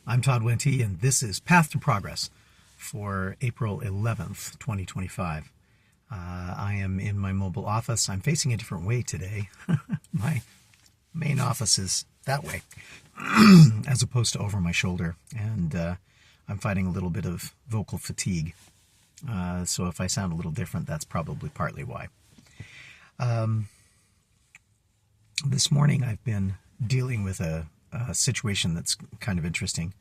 I'm Todd Wente, and this is Path to Progress for April 11th, 2025. I am in my mobile office. I'm facing a different way today. My main office is that way, as opposed to over my shoulder, and I'm fighting a little bit of vocal fatigue. So if I sound a little different, that's probably partly why. This morning I've been dealing with a situation that's kind of interesting.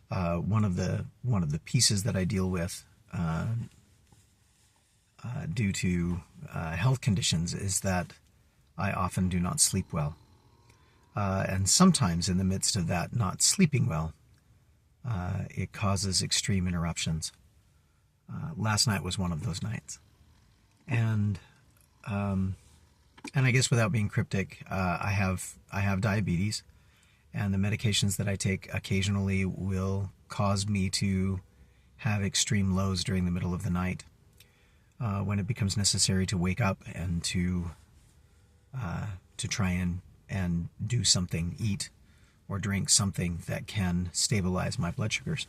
One of the pieces that I deal with due to health conditions is that I often do not sleep well, and sometimes in the midst of that not sleeping well, it causes extreme interruptions. Last night was one of those nights, and I guess without being cryptic, I have diabetes. And the medications that I take occasionally will cause me to have extreme lows during the middle of the night, when it becomes necessary to wake up and to try and do something, eat or drink something that can stabilize my blood sugars.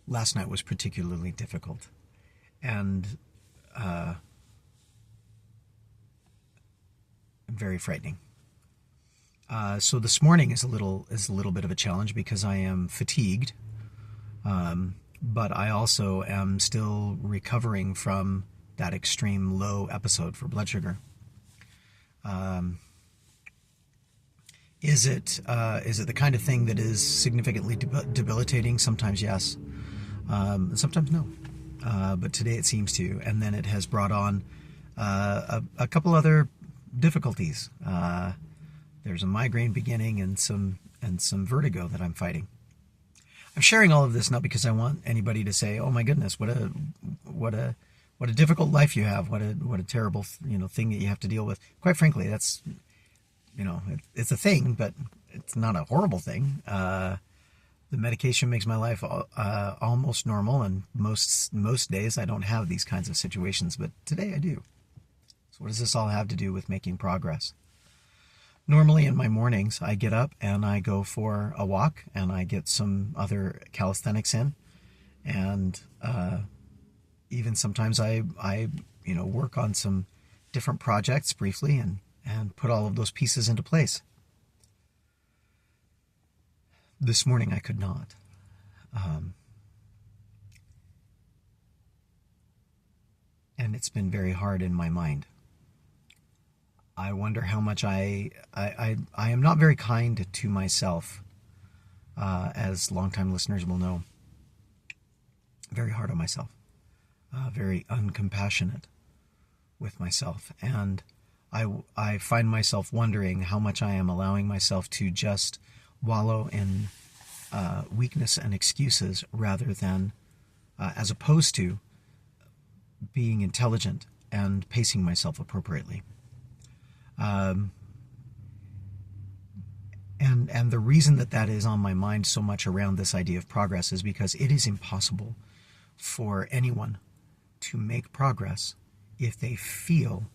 Last night was particularly difficult, and very frightening. So this morning is a little bit of a challenge because I am fatigued, but I also am still recovering from that extreme low episode for blood sugar. Is it the kind of thing that is significantly debilitating? Sometimes yes, sometimes no. But today it seems to, and then it has brought on a couple other difficulties. There's a migraine beginning and some vertigo that I'm fighting. I'm sharing all of this not because I want anybody to say, "Oh my goodness, what a difficult life you have. What a terrible thing that you have to deal with." Quite frankly, that's it's a thing, but it's not a horrible thing. The medication makes my life almost normal, and most days I don't have these kinds of situations, but today I do. So what does this all have to do with making progress? Normally in my mornings, I get up and I go for a walk and I get some other calisthenics in, and even sometimes I work on some different projects briefly and put all of those pieces into place. This morning I could not. And it's been very hard in my mind. I wonder how much I am not very kind to myself, as longtime listeners will know. Very hard on myself, very uncompassionate with myself, and I find myself wondering how much I am allowing myself to just wallow in weakness and excuses rather than, as opposed to being intelligent and pacing myself appropriately. And the reason that is on my mind so much around this idea of progress is because it is impossible for anyone to make progress if they feel,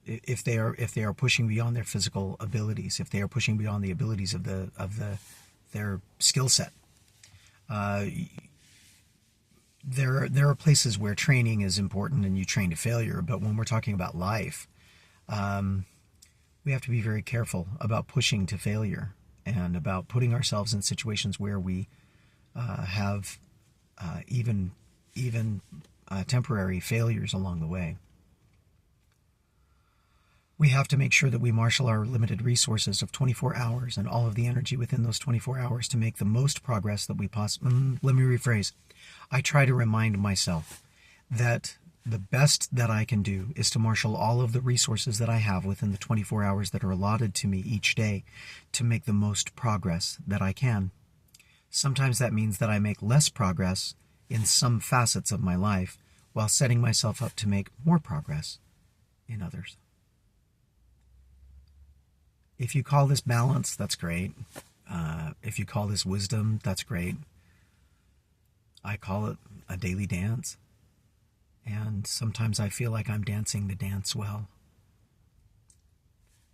if they are pushing beyond their physical abilities, if they are pushing beyond the abilities of their skill set. There are places where training is important and you train to failure, but when we're talking about life, we have to be very careful about pushing to failure and about putting ourselves in situations where we have even temporary failures along the way. We have to make sure that we marshal our limited resources of 24 hours and all of the energy within those 24 hours to make the most progress that we possibly... Let me rephrase. I try to remind myself that the best that I can do is to marshal all of the resources that I have within the 24 hours that are allotted to me each day to make the most progress that I can. Sometimes that means that I make less progress in some facets of my life while setting myself up to make more progress in others. If you call this balance, that's great. If you call this wisdom, that's great. I call it a daily dance. And sometimes I feel like I'm dancing the dance well.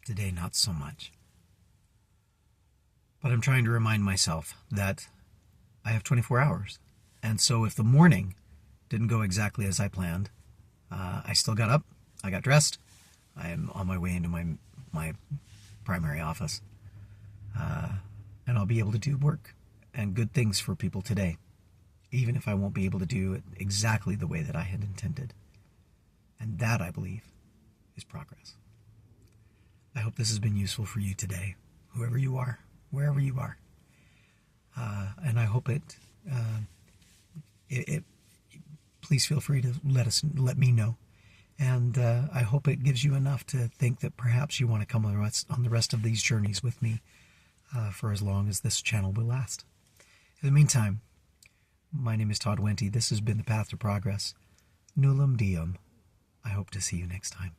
Today, not so much. But I'm trying to remind myself that I have 24 hours. And so if the morning didn't go exactly as I planned, I still got up, I got dressed, I am on my way into my primary office, and I'll be able to do work and good things for people today, even if I won't be able to do it exactly the way that I had intended. And that, I believe, is progress. I hope this has been useful for you today, whoever you are, wherever you are. And I hope it please feel free to let me know. And I hope it gives you enough to think that perhaps you want to come on the rest of these journeys with me for as long as this channel will last. In the meantime, my name is Todd Wente. This has been The Path to Progress. Nullum Diem. I hope to see you next time.